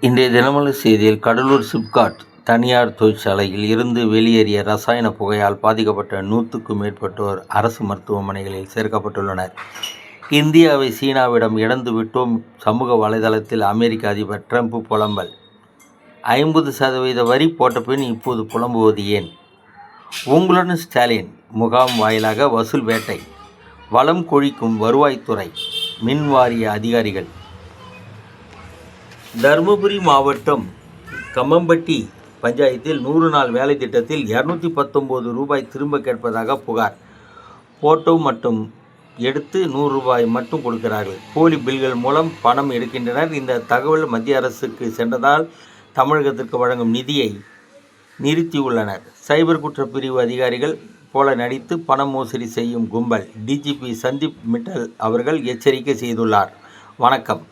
இன்றைய தினமலர் செய்தியில் கடலூர் சிப்காட் தனியார் தொழிற்சாலையில் இருந்து வெளியேறிய ரசாயன புகையால் பாதிக்கப்பட்ட 100க்கும் மேற்பட்டோர் அரசு மருத்துவமனைகளில் சேர்க்கப்பட்டுள்ளனர். இந்தியாவை சீனாவிடம் இழந்து விட்டோம். சமூக வலைதளத்தில் அமெரிக்க அதிபர் ட்ரம்ப் புலம்பல். 50% வரி போட்ட பின் இப்போது புலம்புவது ஏன்? உங்களுடன் ஸ்டாலின் முகாம் வாயிலாக வசூல் வேட்டை. வளம் கொழிக்கும் வருவாய்த்துறை, மின்வாரிய அதிகாரிகள். தருமபுரி மாவட்டம் கம்மம்பட்டி பஞ்சாயத்தில் 100 நாள் வேலை திட்டத்தில் ரூ. 219 திரும்ப கேட்பதாக புகார். போட்டோ மட்டும் எடுத்து ரூ. 100 மட்டும் கொடுக்கிறார்கள். போலி பில்கள் மூலம் பணம் எடுக்கின்றனர். இந்த தகவல் மத்திய அரசுக்கு சென்றதால் தமிழகத்திற்கு வழங்கும் நிதியை நிறுத்தியுள்ளனர். சைபர் குற்றப்பிரிவு அதிகாரிகள் போல நடித்து பண மோசடி செய்யும் கும்பல். டிஜிபி சந்தீப் மிட்டல் அவர்கள் எச்சரிக்கை செய்துள்ளார். வணக்கம்.